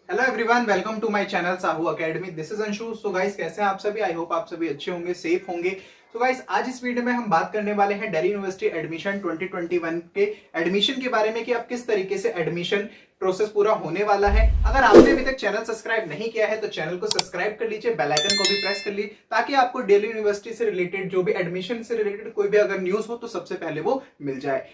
Hello everyone, welcome to my channel Sahu academy. This is Anshu. So guys, कैसे हैं आप सभी? आई होप आप सभी अच्छे होंगे, सेफ होंगे। सो गाइस, आज इस वीडियो में हम बात करने वाले हैं दिल्ली यूनिवर्सिटी एडमिशन 2021 के एडमिशन के बारे में कि अब किस तरीके से एडमिशन प्रोसेस पूरा होने वाला है। अगर आपने अभी तक चैनल सब्सक्राइब नहीं किया है तो चैनल को सब्सक्राइब कर लीजिए, बेल आइकन को भी प्रेस कर लीजिए ताकि आपको दिल्ली यूनिवर्सिटी से रिलेटेड जो भी एडमिशन से रिलेटेड कोई भी अगर न्यूज हो तो सबसे पहले वो मिल जाए।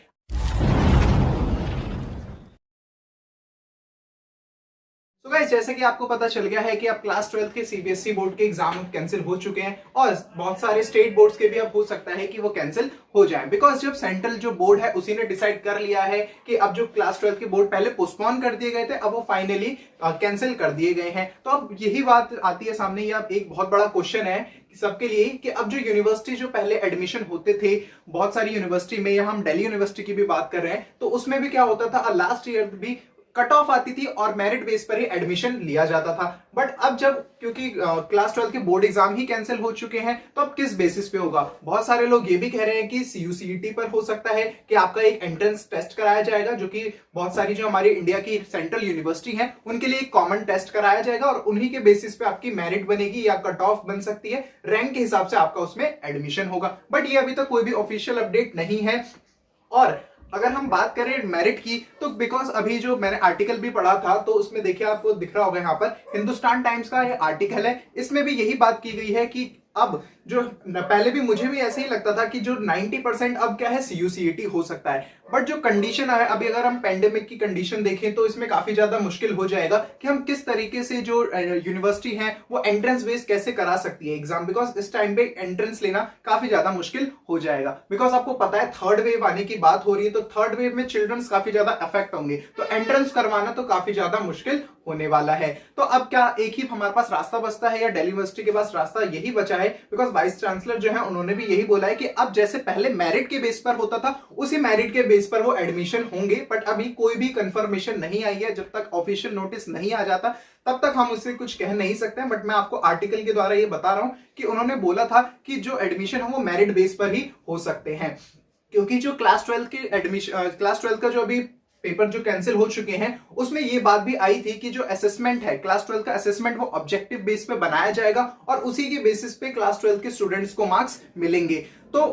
तो गाइस, जैसे कि आपको पता चल गया है कि अब क्लास 12 के सीबीएसई बोर्ड के एग्जाम कैंसिल हो चुके हैं और बहुत सारे स्टेट बोर्ड्स के भी अब हो सकता है कि वो कैंसिल हो जाएं, बिकॉज जब सेंट्रल जो बोर्ड है उसी ने डिसाइड कर लिया है कि अब जो क्लास 12 के बोर्ड पहले पोस्टपोन कर दिए गए थे अब वो फाइनली कैंसिल कर दिए गए हैं। तो अब यही बात आती है सामने, ये अब एक बहुत बड़ा क्वेश्चन है सबके लिए कि अब जो यूनिवर्सिटी जो पहले एडमिशन होते थे बहुत सारी यूनिवर्सिटी में, या हम दिल्ली यूनिवर्सिटी की भी बात कर रहे हैं, तो उसमें भी क्या होता था, लास्ट ईयर भी कट ऑफ आती थी और मेरिट बेस पर ही एडमिशन लिया जाता था। बट अब जब क्योंकि क्लास 12 के बोर्ड एग्जाम ही कैंसिल हो चुके हैं तो अब किस बेसिस पे होगा? बहुत सारे लोग ये भी कह रहे हैं कि सीयूसीईटी पर हो सकता है कि आपका एक एंट्रेंस टेस्ट कराया जाएगा, जो कि बहुत सारी जो हमारी इंडिया की सेंट्रल यूनिवर्सिटी है उनके लिए एक कॉमन टेस्ट कराया जाएगा और उन्हीं के बेसिस पे आपकी मेरिट बनेगी या कट ऑफ बन सकती है, रैंक के हिसाब से आपका उसमें एडमिशन होगा। बट ये अभी तक कोई भी ऑफिशियल अपडेट नहीं है। और अगर हम बात करें मेरिट की तो बिकॉज अभी जो मैंने आर्टिकल भी पढ़ा था तो उसमें देखिए आपको दिख रहा होगा यहाँ पर हिंदुस्तान टाइम्स का ये आर्टिकल है, इसमें भी यही बात की गई है कि अब जो पहले भी मुझे भी ऐसे ही लगता था कि जो 90% अब क्या है सीयूसीईटी हो सकता है, बट जो कंडीशन है अभी अगर हम पेंडेमिक की कंडीशन देखें तो इसमें काफी ज्यादा मुश्किल हो जाएगा कि हम किस तरीके से जो यूनिवर्सिटी है वो एंट्रेंस बेस्ड कैसे करा सकती है एग्जाम, बिकॉज इस टाइम पे एंट्रेंस लेना काफी ज्यादा मुश्किल हो जाएगा। बिकॉज आपको पता है थर्ड वेव आने की बात हो रही है तो थर्ड वेव में चिल्ड्रंस काफी ज्यादा अफेक्ट होंगे, तो एंट्रेंस करवाना तो काफी ज्यादा मुश्किल होने वाला है। तो अब क्या एक ही हमारे पास रास्ता बचता है या दिल्ली यूनिवर्सिटी के पास रास्ता यही बचा है? बिकॉज वाइस चांसलर जो है उन्होंने भी यही बोला है कि अब जैसे पहले मेरिट के बेस पर होता था उसी मेरिट के बेस पर वो एडमिशन होंगे, बट अभी कोई भी कंफर्मेशन नहीं आई है। जब तक ऑफिशियल नोटिस नहीं आ जाता तब तक हम उससे कुछ कह नहीं सकते हैं। बट मैं आपको आर्टिकल के द्वारा ये बता रहा हूं कि उन्होंने बोला था कि जो एडमिशन है वो मेरिट बेस पर ही हो सकते हैं, क्योंकि जो क्लास 12 के एडमिशन क्लास 12 का जो अभी पेपर जो कैंसिल हो चुके हैं उसमें ये बात भी आई थी कि जो असेसमेंट है क्लास 12 का असेसमेंट वो ऑब्जेक्टिव बेस पे बनाया जाएगा और उसी के बेसिस पे क्लास 12 के स्टूडेंट्स को मार्क्स मिलेंगे। तो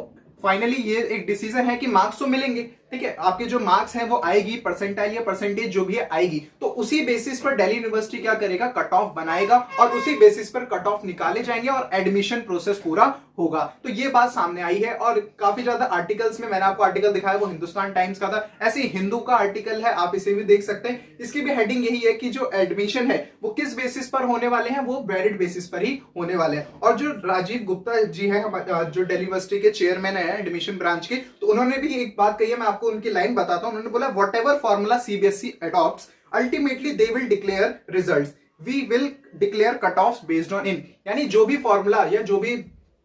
फाइनली ये एक डिसीजन है कि मार्क्स तो मिलेंगे, ठीक है, आपके जो मार्क्स हैं वो आएगी, परसेंटाइल या परसेंटेज जो भी है आएगी, तो उसी बेसिस पर दिल्ली यूनिवर्सिटी क्या करेगा, कट ऑफ बनाएगा और उसी बेसिस पर कट ऑफ निकाले जाएंगे और एडमिशन प्रोसेस पूरा होगा। तो ये बात सामने आई है और काफी ज्यादा आर्टिकल्स में, मैंने आपको आर्टिकल दिखाया वो हिंदुस्तान टाइम्स का था, ऐसे हिंदू का आर्टिकल है, आप इसे भी देख सकते हैं। इसकी भी हेडिंग यही है कि जो एडमिशन है वो किस बेसिस पर होने वाले हैं, वो मेरिट बेसिस पर ही होने वाले हैं। और जो राजीव गुप्ता जी है जो दिल्ली यूनिवर्सिटी के चेयरमैन है एडमिशन ब्रांच के, तो उन्होंने भी एक बात कही है, मैं आपको उनकी लाइन बताता हूं। उन्होंने बोला whatever formula CBSE adopts ultimately they will declare results, we will declare cut off based on in, यानी जो भी फॉर्मूला या जो भी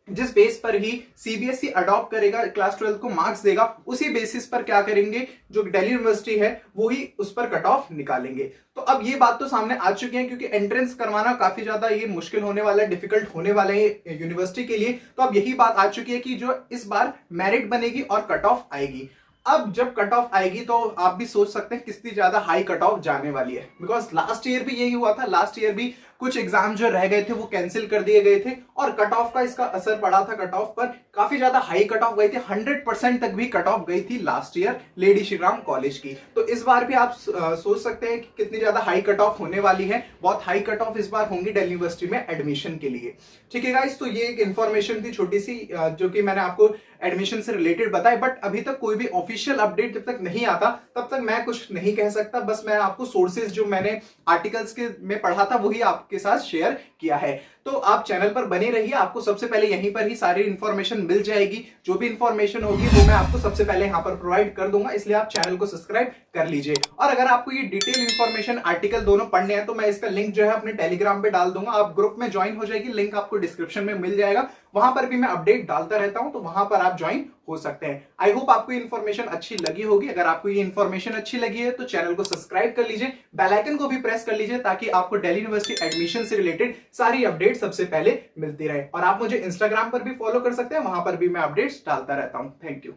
जिस बेस पर ही सीबीएसई अडॉप्ट करेगा, क्लास 12 को मार्क्स देगा, उसी बेसिस पर क्या करेंगे जो दिल्ली यूनिवर्सिटी है वो ही उस पर कट ऑफ निकालेंगे। तो अब ये बात तो सामने आ चुकी है क्योंकि एंट्रेंस करवाना काफी ज्यादा ये मुश्किल होने वाला है, डिफिकल्ट होने वाला है यूनिवर्सिटी के लिए। तो अब यही बात आ चुकी है कि जो इस बार मेरिट बनेगी और कट ऑफ आएगी। अब जब कट ऑफ आएगी तो आप भी सोच सकते हैं कितनी ज्यादा हाई कट ऑफ जाने वाली है, बिकॉज लास्ट ईयर भी यही हुआ था। लास्ट ईयर भी कुछ एग्जाम जो रह गए थे वो कैंसिल कर दिए गए थे और कट ऑफ का इसका असर पड़ा था, कट ऑफ पर काफी ज्यादा हाई कट ऑफ गई थी, 100% तक भी कट ऑफ गई थी last year lady Shri Ram college की। तो इस बार भी आप सोच सकते हैं कि कितनी ज्यादा हाई कट ऑफ होने वाली है, बहुत हाई कट ऑफ इस बार होंगी दिल्ली यूनिवर्सिटी में एडमिशन के लिए। ठीक है गाइस, तो ये एक इंफॉर्मेशन थी छोटी सी जो कि मैंने आपको एडमिशन से रिलेटेड बताया, बट अभी तक कोई भी ऑफिशियल अपडेट जब तक नहीं आता तब तक मैं कुछ नहीं कह सकता। बस मैं आपको सोर्सेज जो मैंने आर्टिकल्स के में पढ़ा था वही आपके साथ शेयर किया है। तो आप चैनल पर बने रहिए, आपको सबसे पहले यहीं पर ही सारी इंफॉर्मेशन मिल जाएगी, जो भी इंफॉर्मेशन होगी वो मैं आपको सबसे पहले यहाँ पर प्रोवाइड कर दूंगा, इसलिए आप चैनल को सब्सक्राइब कर लीजिए। और अगर आपको ये डिटेल इंफॉर्मेशन आर्टिकल दोनों पढ़ने हैं तो मैं इसका लिंक जो है अपने टेलीग्राम पे डाल दूंगा, आप ग्रुप में ज्वाइन हो जाएगी, लिंक आपको डिस्क्रिप्शन में मिल जाएगा, वहां पर भी मैं अपडेट डालता रहता हूं, तो वहां पर आप ज्वाइन हो सकते हैं। आई होप आपको ये इन्फॉर्मेशन अच्छी लगी होगी। अगर आपको ये इन्फॉर्मेशन अच्छी लगी है तो चैनल को सब्सक्राइब कर लीजिए, बेल आइकन को भी प्रेस कर लीजिए ताकि आपको दिल्ली यूनिवर्सिटी एडमिशन से रिलेटेड सारी अपडेट सबसे पहले मिलती रहे। और आप मुझे इंस्टाग्राम पर भी फॉलो कर सकते हैं, वहां पर भी मैं अपडेट्स डालता रहता हूं। Thank you.